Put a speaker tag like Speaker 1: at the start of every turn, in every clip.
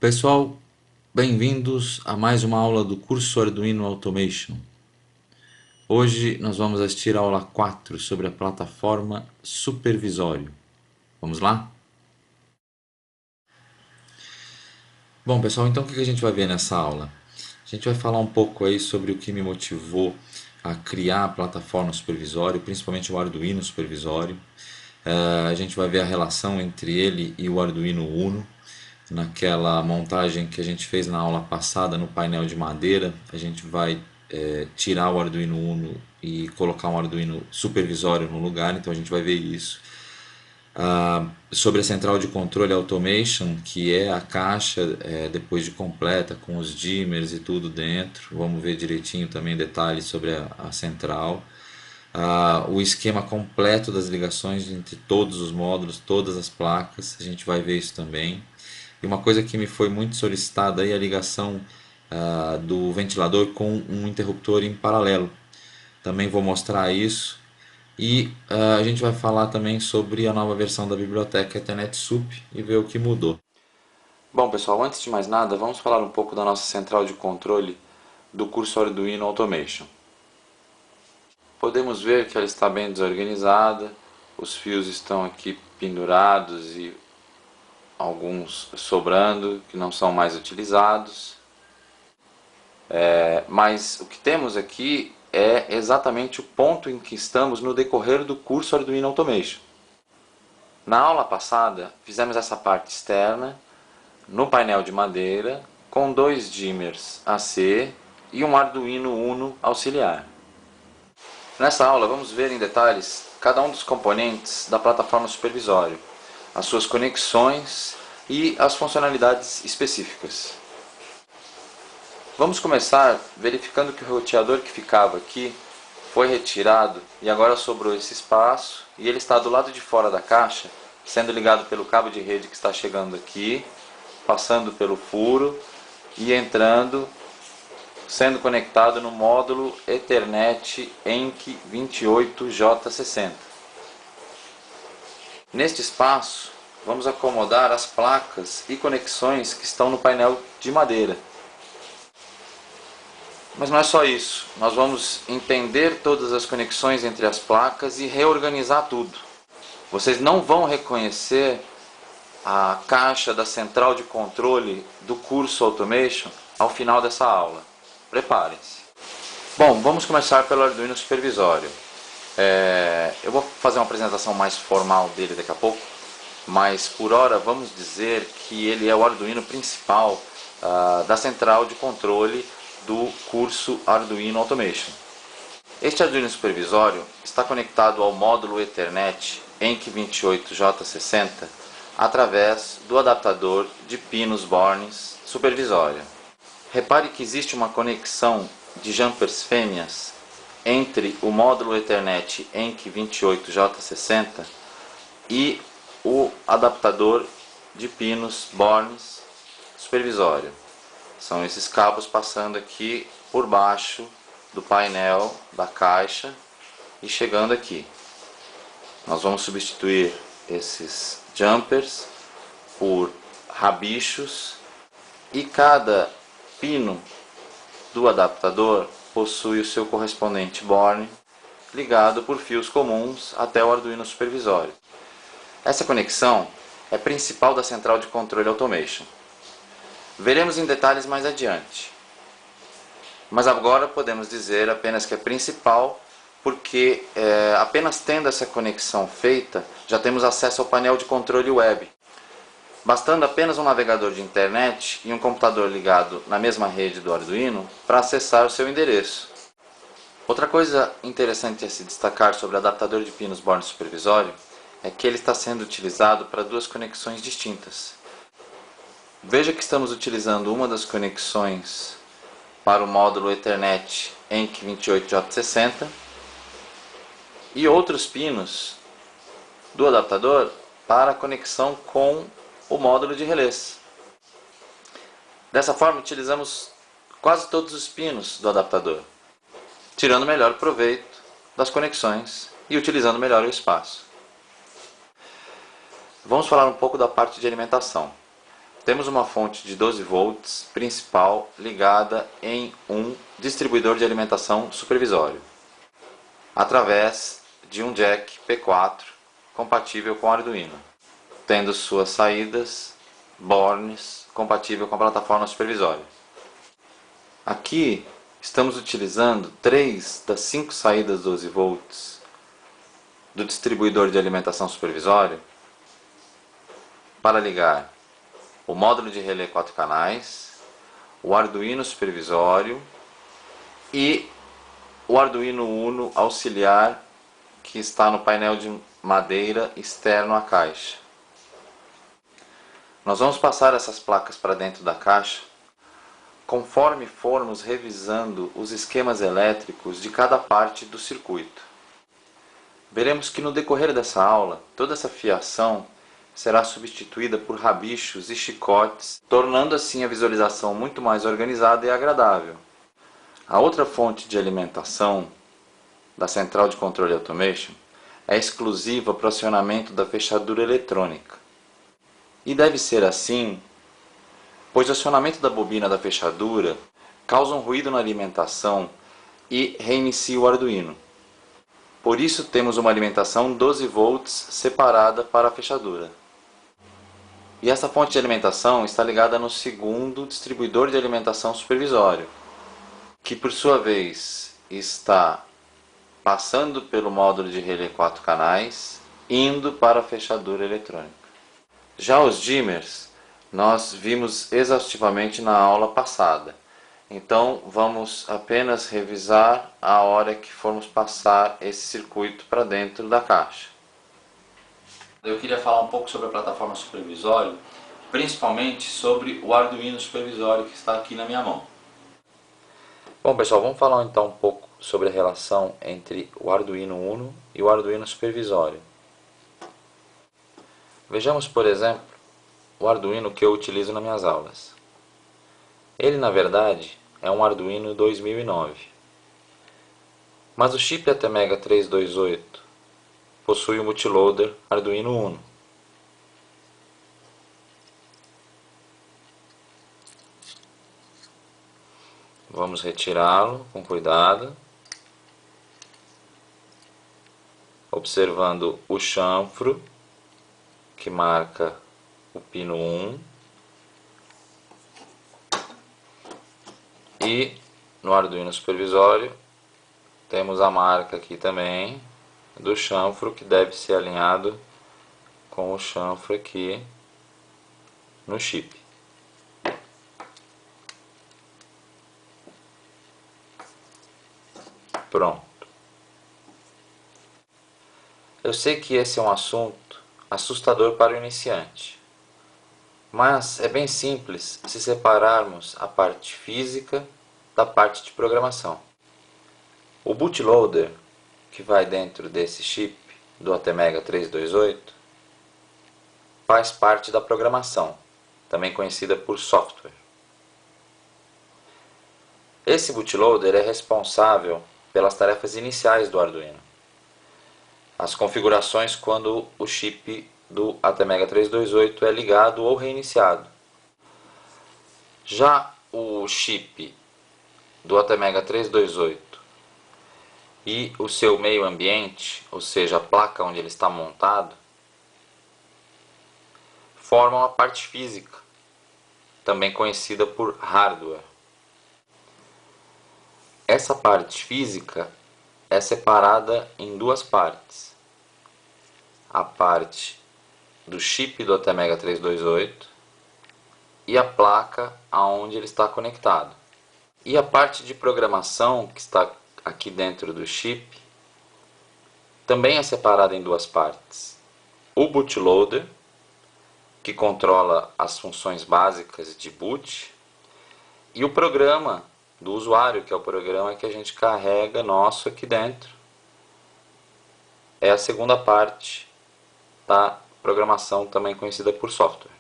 Speaker 1: Pessoal, bem-vindos a mais uma aula do curso Arduino Automation. Hoje nós vamos assistir a aula 4 sobre a plataforma Supervisório. Vamos lá? Bom, pessoal, então o que a gente vai ver nessa aula? A gente vai falar um pouco aí sobre o que me motivou a criar a plataforma Supervisório, principalmente o Arduino Supervisório. A gente vai ver a relação entre ele e o Arduino Uno. Naquela montagem que a gente fez na aula passada no painel de madeira, a gente vai tirar o Arduino Uno e colocar um Arduino supervisório no lugar, então a gente vai ver isso. Sobre a central de controle Automation, que é a caixa depois de completa, com os dimmers e tudo dentro. Vamos ver direitinho também detalhes sobre a central. O esquema completo das ligações entre todos os módulos, todas as placas, a gente vai ver isso também. E uma coisa que me foi muito solicitada aí é a ligação do ventilador com um interruptor em paralelo. Também vou mostrar isso. E a gente vai falar também sobre a nova versão da biblioteca Ethernet Sup e ver o que mudou. Bom, pessoal, antes de mais nada, vamos falar um pouco da nossa central de controle do curso Arduino Automation. Podemos ver que ela está bem desorganizada, os fios estão aqui pendurados e alguns sobrando que não são mais utilizados. Mas o que temos aqui é exatamente o ponto em que estamos no decorrer do curso Arduino Automation. Na aula passada fizemos essa parte externa no painel de madeira com dois dimmers AC e um Arduino Uno auxiliar. Nessa aula vamos ver em detalhes cada um dos componentes da plataforma supervisório, as suas conexões e as funcionalidades específicas. Vamos começar verificando que o roteador que ficava aqui foi retirado e agora sobrou esse espaço e ele está do lado de fora da caixa, sendo ligado pelo cabo de rede que está chegando aqui, passando pelo furo e entrando, sendo conectado no módulo Ethernet ENC 28J60. Neste espaço, vamos acomodar as placas e conexões que estão no painel de madeira. Mas não é só isso, nós vamos entender todas as conexões entre as placas e reorganizar tudo. Vocês não vão reconhecer a caixa da central de controle do curso Automation ao final dessa aula. Preparem-se. Bom, vamos começar pelo Arduino Supervisório. Eu vou fazer uma apresentação mais formal dele daqui a pouco, mas por hora vamos dizer que ele é o Arduino principal da central de controle do curso Arduino Automation. Este Arduino Supervisório está conectado ao módulo Ethernet ENC 28J60 através do adaptador de pinos Bornes supervisório. Repare que existe uma conexão de jumpers fêmeas entre o módulo Ethernet ENC 28J60 e o adaptador de pinos Bornes supervisório. São esses cabos passando aqui por baixo do painel da caixa e chegando aqui. Nós vamos substituir esses jumpers por rabichos e cada pino do adaptador possui o seu correspondente Borne ligado por fios comuns até o Arduino Supervisório. Essa conexão é principal da central de controle Automation. Veremos em detalhes mais adiante. Mas agora podemos dizer apenas que é principal porque apenas tendo essa conexão feita, já temos acesso ao painel de controle web. Bastando apenas um navegador de internet e um computador ligado na mesma rede do Arduino para acessar o seu endereço. Outra coisa interessante a se destacar sobre o adaptador de pinos Borne supervisório é que ele está sendo utilizado para duas conexões distintas. Veja que estamos utilizando uma das conexões para o módulo Ethernet ENC 28J60 e outros pinos do adaptador para a conexão com o módulo de relés. Dessa forma, utilizamos quase todos os pinos do adaptador, tirando melhor proveito das conexões e utilizando melhor o espaço. Vamos falar um pouco da parte de alimentação. temos uma fonte de 12 volts principal ligada em um distribuidor de alimentação supervisório, através de um jack P4 compatível com Arduino, tendo suas saídas bornes compatível com a plataforma supervisória. Aqui estamos utilizando 3 das 5 saídas 12 volts do distribuidor de alimentação supervisória para ligar o módulo de relé 4 canais, o Arduino supervisório e o Arduino Uno auxiliar que está no painel de madeira externo à caixa. Nós vamos passar essas placas para dentro da caixa conforme formos revisando os esquemas elétricos de cada parte do circuito. Veremos que no decorrer dessa aula, toda essa fiação será substituída por rabichos e chicotes, tornando assim a visualização muito mais organizada e agradável. A outra fonte de alimentação da central de controle automation é exclusiva para o acionamento da fechadura eletrônica. E deve ser assim, pois o acionamento da bobina da fechadura causa um ruído na alimentação e reinicia o Arduino. Por isso temos uma alimentação 12 volts separada para a fechadura. E essa fonte de alimentação está ligada no segundo distribuidor de alimentação supervisório, que por sua vez está passando pelo módulo de relé 4 canais, indo para a fechadura eletrônica. Já os dimmers nós vimos exaustivamente na aula passada, então vamos apenas revisar a hora que formos passar esse circuito para dentro da caixa. Eu queria falar um pouco sobre a plataforma supervisória, principalmente sobre o Arduino supervisório que está aqui na minha mão. Bom pessoal, vamos falar então um pouco sobre a relação entre o Arduino Uno e o Arduino supervisório. Vejamos, por exemplo, o Arduino que eu utilizo nas minhas aulas. Ele, na verdade, é um Arduino 2009. Mas o chip ATmega 328 possui um bootloader Arduino Uno. Vamos retirá-lo com cuidado, observando o chanfro que marca o pino 1 e no Arduino supervisório temos a marca aqui também do chanfro que deve ser alinhado com o chanfro aqui no chip. Pronto. Eu sei que esse é um assunto assustador para o iniciante, mas é bem simples se separarmos a parte física da parte de programação. O bootloader que vai dentro desse chip do ATmega 328 faz parte da programação, também conhecida por software. Esse bootloader é responsável pelas tarefas iniciais do Arduino, as configurações quando o chip do ATmega 328 é ligado ou reiniciado. Já o chip do ATmega 328 e o seu meio ambiente, ou seja, a placa onde ele está montado, formam a parte física, também conhecida por hardware. Essa parte física é separada em duas partes. A parte do chip do ATmega 328 e a placa aonde ele está conectado. E a parte de programação que está aqui dentro do chip também é separada em duas partes. O bootloader, que controla as funções básicas de boot, e o programa do usuário, que é o programa que a gente carrega nosso aqui dentro. É a segunda parte da programação, também conhecida por software.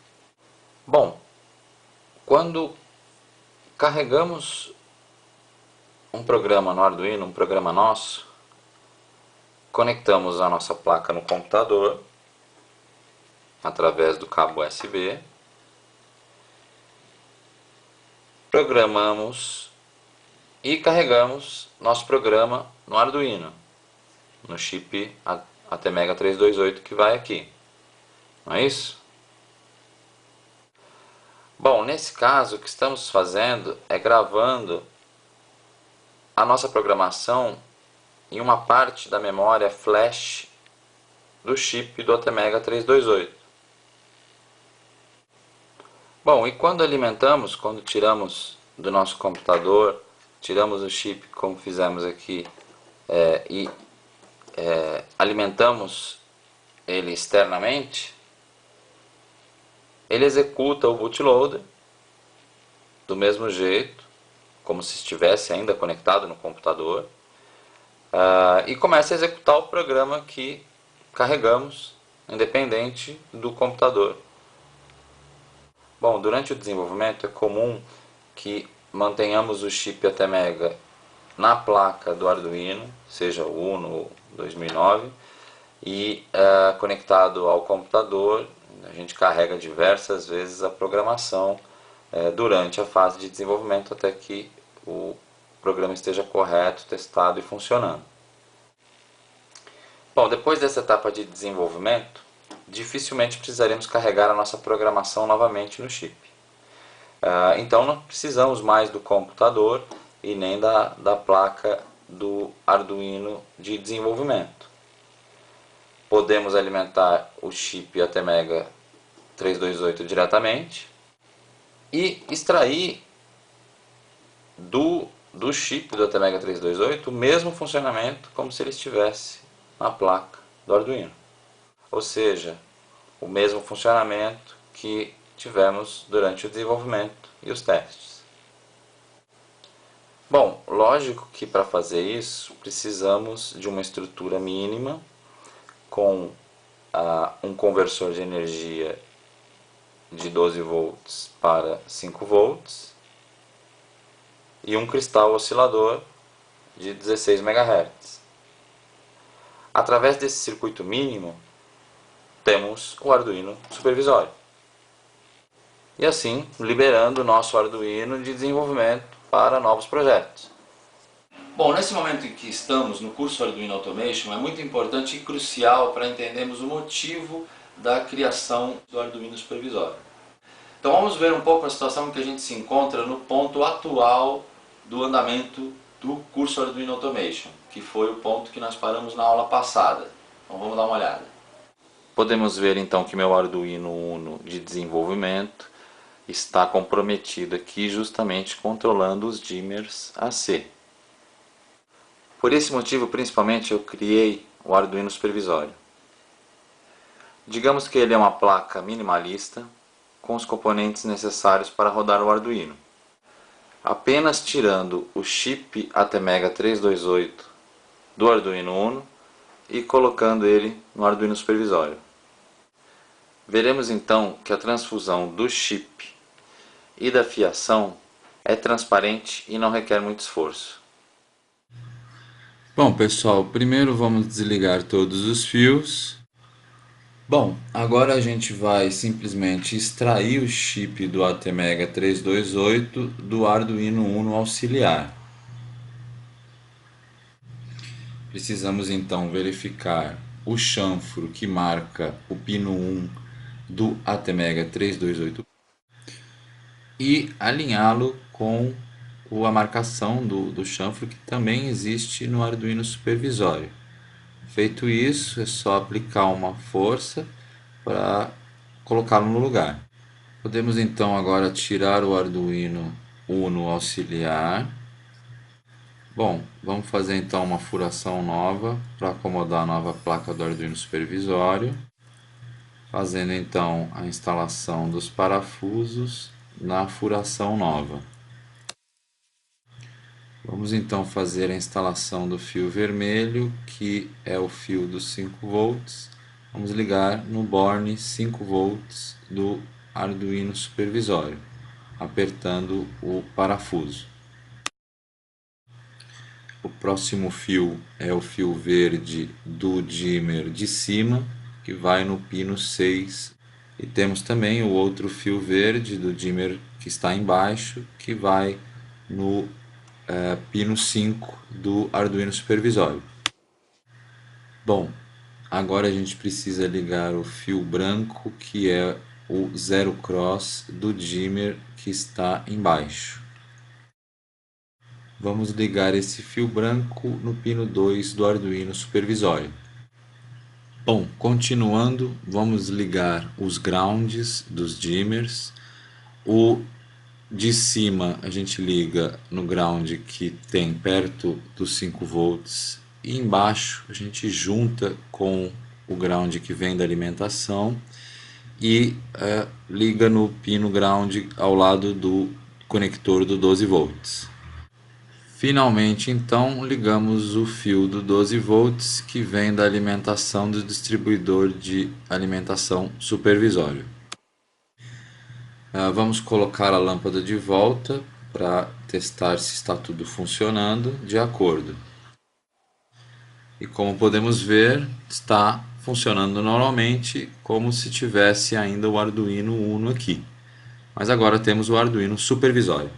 Speaker 1: Bom, quando carregamos um programa no Arduino, um programa nosso, conectamos a nossa placa no computador através do cabo USB programamos e carregamos nosso programa no Arduino, no chip ATmega 328 que vai aqui, não é isso? Bom, nesse caso o que estamos fazendo é gravando a nossa programação em uma parte da memória flash do chip do ATmega 328. Bom, e quando alimentamos, quando tiramos do nosso computador, tiramos o chip como fizemos aqui e alimentamos ele externamente, ele executa o bootloader do mesmo jeito, como se estivesse ainda conectado no computador, e começa a executar o programa que carregamos, independente do computador. Bom, durante o desenvolvimento é comum que mantenhamos o chip ATmega na placa do Arduino, seja o Uno ou 2009, e conectado ao computador. A gente carrega diversas vezes a programação durante a fase de desenvolvimento até que o programa esteja correto, testado e funcionando. Bom, depois dessa etapa de desenvolvimento, dificilmente precisaremos carregar a nossa programação novamente no chip. Então não precisamos mais do computador e nem da placa do Arduino de desenvolvimento. Podemos alimentar o chip ATmega 328 diretamente e extrair do chip do ATmega 328 o mesmo funcionamento como se ele estivesse na placa do Arduino. Ou seja, o mesmo funcionamento que tivemos durante o desenvolvimento e os testes. Bom, lógico que para fazer isso precisamos de uma estrutura mínima com um conversor de energia de 12 volts para 5 volts e um cristal oscilador de 16 MHz. Através desse circuito mínimo, temos o Arduino supervisório. E assim, liberando o nosso Arduino de desenvolvimento para novos projetos. Bom, nesse momento em que estamos no curso Arduino Automation, é muito importante e crucial para entendermos o motivo da criação do Arduino supervisório. Então vamos ver um pouco a situação em que a gente se encontra no ponto atual do andamento do curso Arduino Automation, que foi o ponto que nós paramos na aula passada. Então vamos dar uma olhada. Podemos ver então que meu Arduino Uno de desenvolvimento está comprometido aqui justamente controlando os dimmers AC. Por esse motivo, principalmente, eu criei o Arduino supervisório. Digamos que ele é uma placa minimalista com os componentes necessários para rodar o Arduino. Apenas tirando o chip ATmega 328 do Arduino Uno e colocando ele no Arduino supervisório. Veremos então que a transfusão do chip e da fiação é transparente e não requer muito esforço.
Speaker 2: Bom, pessoal, primeiro vamos desligar todos os fios. Bom, agora a gente vai simplesmente extrair o chip do ATmega 328 do Arduino Uno auxiliar. Precisamos então verificar o chanfro que marca o pino 1 do ATmega 328 e alinhá-lo com a marcação do chanfro que também existe no Arduino supervisório. Feito isso, é só aplicar uma força para colocá-lo no lugar. Podemos então agora tirar o Arduino Uno auxiliar. Bom, vamos fazer então uma furação nova para acomodar a nova placa do Arduino supervisório. Fazendo então a instalação dos parafusos na furação nova. Vamos então fazer a instalação do fio vermelho, que é o fio dos 5 volts. Vamos ligar no borne 5 volts do Arduino supervisório, apertando o parafuso. O próximo fio é o fio verde do dimmer de cima, que vai no pino 6 E temos também o outro fio verde do dimmer que está embaixo, que vai no pino 5 do Arduino supervisório. Bom, agora a gente precisa ligar o fio branco, que é o zero cross do dimmer que está embaixo. Vamos ligar esse fio branco no pino 2 do Arduino supervisório. Bom, continuando, vamos ligar os grounds dos dimmers. O de cima a gente liga no ground que tem perto dos 5 volts e embaixo a gente junta com o ground que vem da alimentação e liga no pino ground ao lado do conector do 12 volts. Finalmente, então, ligamos o fio do 12 volts que vem da alimentação do distribuidor de alimentação supervisório. Vamos colocar a lâmpada de volta para testar se está tudo funcionando de acordo. E como podemos ver, está funcionando normalmente, como se tivesse ainda o Arduino Uno aqui. Mas agora temos o Arduino supervisório.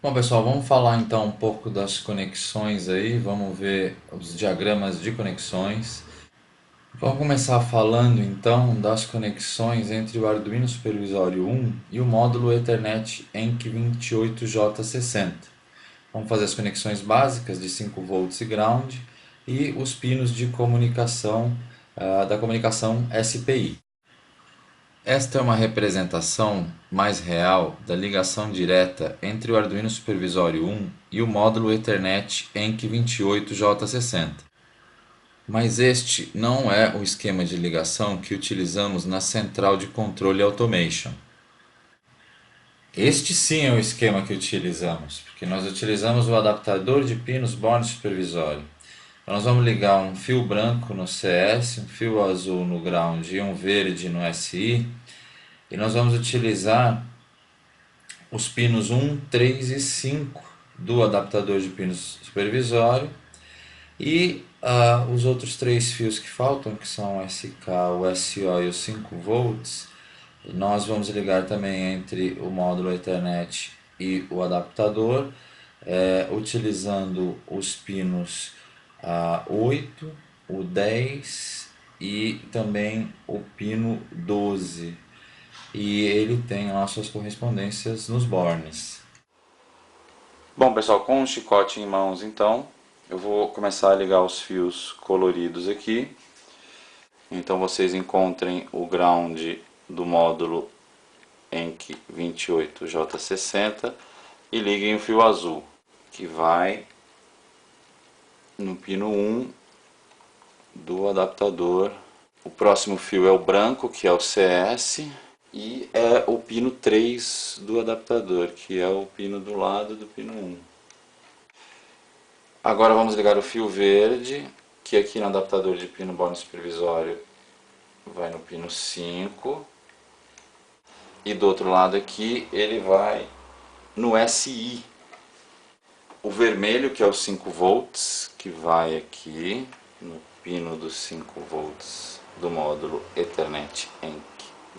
Speaker 2: Bom pessoal, vamos falar então um pouco das conexões aí, vamos ver os diagramas de conexões. Vamos começar falando então das conexões entre o Arduino Supervisório 1 e o módulo Ethernet ENC28J60. Vamos fazer as conexões básicas de 5 volts e ground e os pinos de comunicação da comunicação SPI. Esta é uma representação mais real da ligação direta entre o Arduino Supervisório 1 e o módulo Ethernet ENC28J60. Mas este não é o esquema de ligação que utilizamos na central de controle automation. Este sim é o esquema que utilizamos, porque nós utilizamos o adaptador de pinos Bourne supervisório. Então, nós vamos ligar um fio branco no CS, um fio azul no ground e um verde no SI. E nós vamos utilizar os pinos 1, 3 e 5 do adaptador de pinos supervisório. E os outros 3 fios que faltam, que são o SK, o SO e os 5 volts, nós vamos ligar também entre o módulo Ethernet e o adaptador, utilizando os pinos 8, o 10 e também o pino 12. E ele tem as suas correspondências nos bornes. Bom pessoal, com o chicote em mãos então, eu vou começar a ligar os fios coloridos aqui. Então vocês encontrem o ground do módulo ENC28J60 e liguem o fio azul, que vai no pino 1 do adaptador. O próximo fio é o branco, que é o CS, e é o pino 3 do adaptador, que é o pino do lado do pino 1. Agora vamos ligar o fio verde, que aqui no adaptador de pino Bourne supervisório vai no pino 5. E do outro lado aqui ele vai no SI. O vermelho, que é o 5 volts, que vai aqui no pino dos 5 volts do módulo Ethernet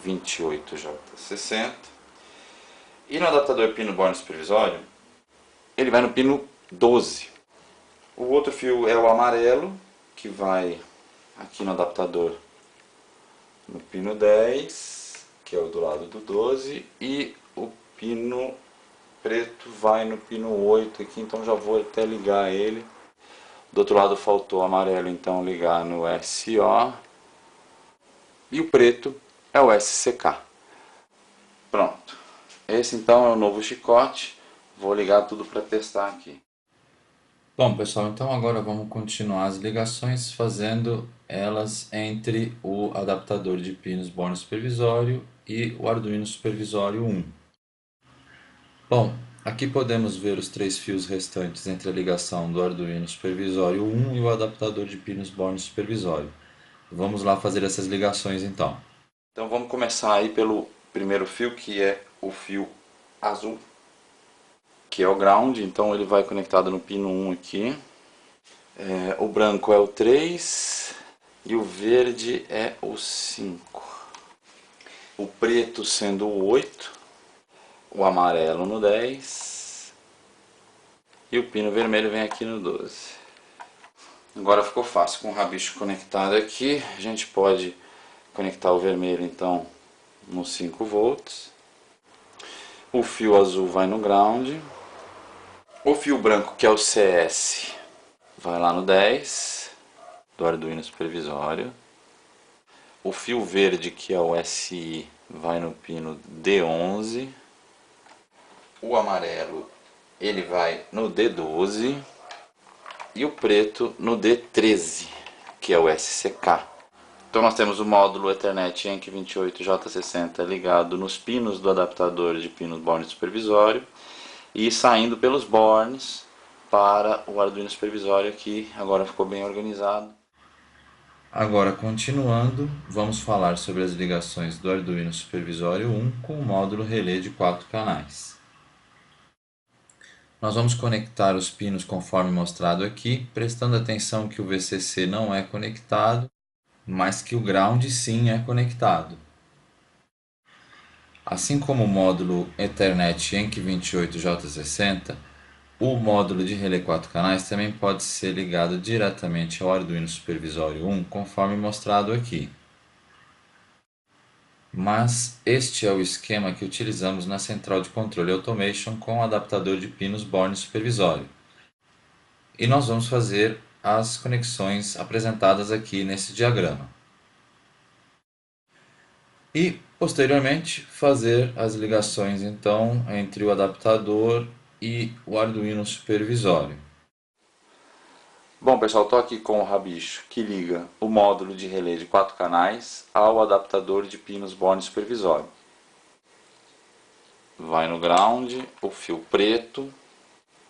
Speaker 2: ENC28J60. E no adaptador pino Bourne supervisório, ele vai no pino 12. O outro fio é o amarelo, que vai aqui no adaptador no pino 10, que é o do lado do 12, e o pino preto vai no pino 8 aqui, então já vou até ligar ele. Do outro lado faltou o amarelo, então ligar no SO. E o preto é o SCK. Pronto. Esse então é o novo chicote. Vou ligar tudo para testar aqui. Bom pessoal, então agora vamos continuar as ligações fazendo elas entre o adaptador de pinos Bourne supervisório e o Arduino supervisório 1. Bom, aqui podemos ver os 3 fios restantes entre a ligação do Arduino supervisório 1 e o adaptador de pinos Bourne supervisório. Vamos lá fazer essas ligações então. Então vamos começar aí pelo primeiro fio, que é o fio azul, que é o ground, então ele vai conectado no pino 1 aqui. O branco é o 3 e o verde é o 5. o preto sendo o 8, o amarelo no 10 e o pino vermelho vem aqui no 12. Agora ficou fácil, com o rabicho conectado aqui, a gente pode conectar o vermelho então no 5 volts, o fio azul vai no ground, o fio branco, que é o CS, vai lá no 10 do Arduino supervisório, o fio verde, que é o SI, vai no pino D11, o amarelo ele vai no D12 e o preto no D13, que é o SCK. Então nós temos o módulo Ethernet ENC28J60 ligado nos pinos do adaptador de pinos borne supervisório e saindo pelos bornes para o Arduino supervisório, que agora ficou bem organizado. Agora, continuando, vamos falar sobre as ligações do Arduino Supervisório 1 com o módulo relé de 4 canais. Nós vamos conectar os pinos conforme mostrado aqui, prestando atenção que o VCC não é conectado, mas que o ground sim é conectado. Assim como o módulo Ethernet ENC28J60, o módulo de relé 4 canais também pode ser ligado diretamente ao Arduino Supervisório 1, conforme mostrado aqui. Mas este é o esquema que utilizamos na central de controle Automation com o adaptador de pinos borne supervisório. E nós vamos fazer as conexões apresentadas aqui nesse diagrama. E, posteriormente, fazer as ligações então entre o adaptador e o Arduino supervisório. Bom pessoal, estou aqui com o rabicho que liga o módulo de relé de 4 canais ao adaptador de pinos borne supervisório. Vai no ground, o fio preto,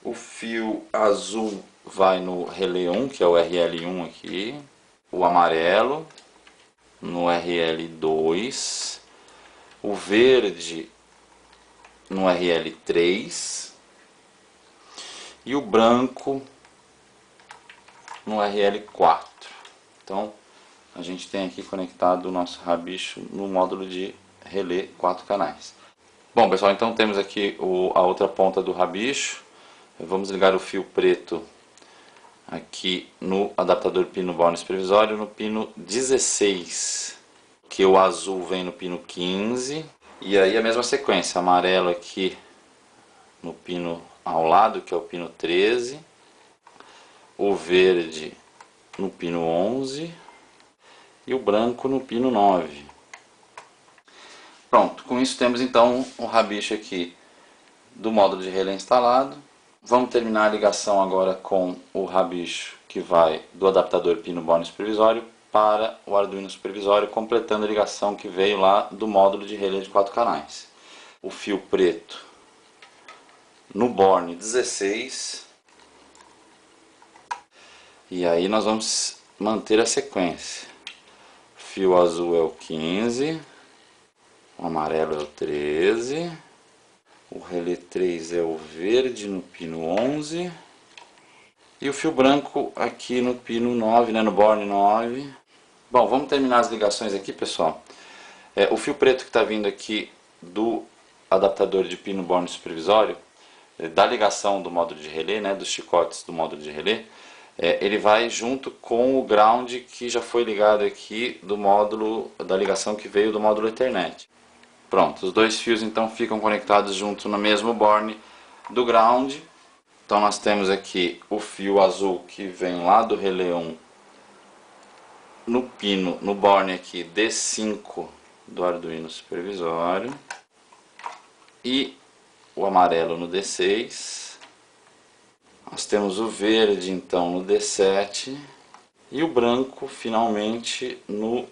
Speaker 2: o fio azul vai no relé 1, que é o RL1 aqui, o amarelo no RL2, o verde no RL3 e o branco no RL4. Então a gente tem aqui conectado o nosso rabicho no módulo de relé 4 canais. Bom pessoal, então temos aqui a outra ponta do rabicho. Vamos ligar o fio preto aqui no adaptador pino borne supervisório no pino 16, que o azul vem no pino 15, e aí a mesma sequência, amarelo aqui no pino ao lado, que é o pino 13, o verde no pino 11 e o branco no pino 9. Pronto, com isso temos então o rabicho aqui do módulo de relé instalado. Vamos terminar a ligação agora com o rabicho que vai do adaptador pino borne supervisório para o Arduino supervisório, completando a ligação que veio lá do módulo de relé de 4 canais. O fio preto no borne 16, e aí nós vamos manter a sequência. O fio azul é o 15, o amarelo é o 13, o relé 3 é o verde no pino 11 e o fio branco aqui no pino 9, no borne 9. Bom, vamos terminar as ligações aqui, pessoal. O fio preto que está vindo aqui do adaptador de pino borne supervisório, da ligação do módulo de relé, dos chicotes do módulo de relé, ele vai junto com o ground que já foi ligado aqui do módulo, da ligação que veio do módulo Ethernet. Pronto, os dois fios então ficam conectados junto no mesmo borne do ground. Então nós temos aqui o fio azul que vem lá do relé 1 no borne aqui D5 do Arduino supervisório, e o amarelo no D6. Nós temos o verde então no D7 e o branco finalmente no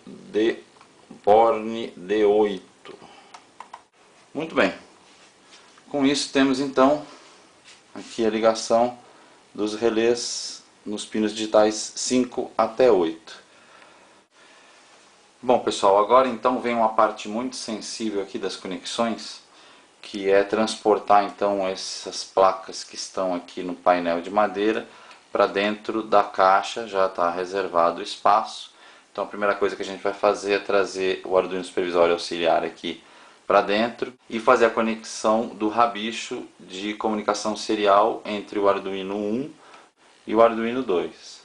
Speaker 2: borne D8. Muito bem, com isso temos então aqui a ligação dos relés nos pinos digitais 5 até 8. Bom pessoal, agora então vem uma parte muito sensível aqui das conexões, que é transportar então essas placas que estão aqui no painel de madeira para dentro da caixa. Já está reservado o espaço,
Speaker 1: Então a primeira coisa que a gente vai fazer é trazer o Arduino Supervisório Auxiliar aqui para dentro e fazer a conexão do rabicho de comunicação serial entre o Arduino 1 e o Arduino 2.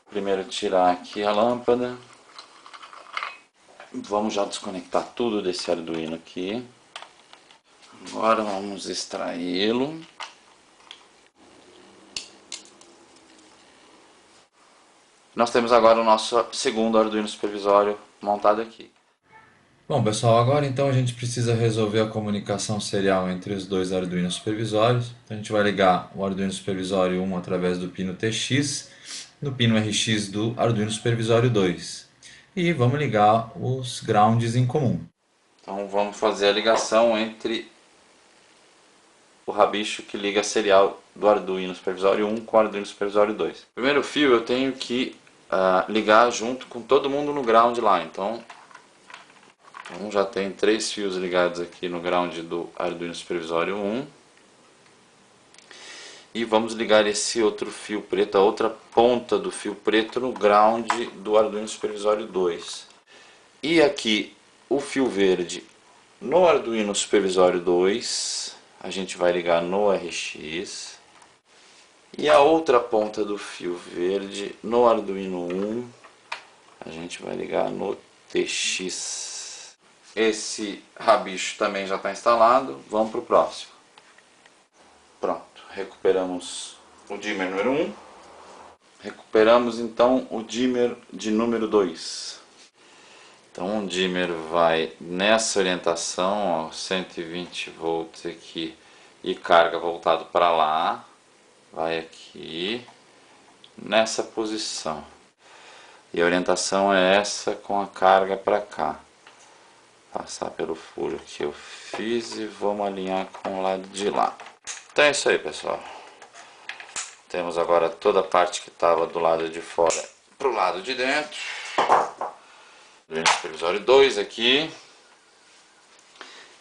Speaker 1: Primeiro tirar aqui a lâmpada. Vamos já desconectar tudo desse Arduino aqui. Agora vamos extraí-lo. Nós temos agora o nosso segundo Arduino Supervisório montado aqui.
Speaker 2: Bom, pessoal, agora então a gente precisa resolver a comunicação serial entre os dois Arduinos supervisórios. Então, a gente vai ligar o Arduino Supervisório 1 através do pino TX, no pino RX do Arduino Supervisório 2. E vamos ligar os grounds em comum.
Speaker 1: Então vamos fazer a ligação entre o rabicho que liga a serial do Arduino Supervisório 1 com o Arduino Supervisório 2. Primeiro fio eu tenho que ligar junto com todo mundo no ground lá. Então já tem 3 fios ligados aqui no ground do Arduino Supervisório 1. E vamos ligar esse outro fio preto, a outra ponta do fio preto no ground do Arduino Supervisório 2. E aqui o fio verde no Arduino Supervisório 2, a gente vai ligar no RX. E a outra ponta do fio verde no Arduino 1, a gente vai ligar no TX. Esse rabicho também já está instalado, vamos para o próximo. Pronto, recuperamos o dimmer número 1. Recuperamos então o dimmer de número 2. Então o dimmer vai nessa orientação, ó, 120 volts aqui e carga voltado para lá. Vai aqui nessa posição. E a orientação é essa com a carga para cá. Passar pelo furo que eu fiz e vamos alinhar com o lado de lá. Então é isso aí, pessoal. Temos agora toda a parte que estava do lado de fora para o lado de dentro. Arduino Supervisório 2 aqui,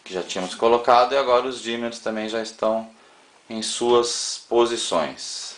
Speaker 1: que já tínhamos colocado, e agora os dimmers também já estão em suas posições.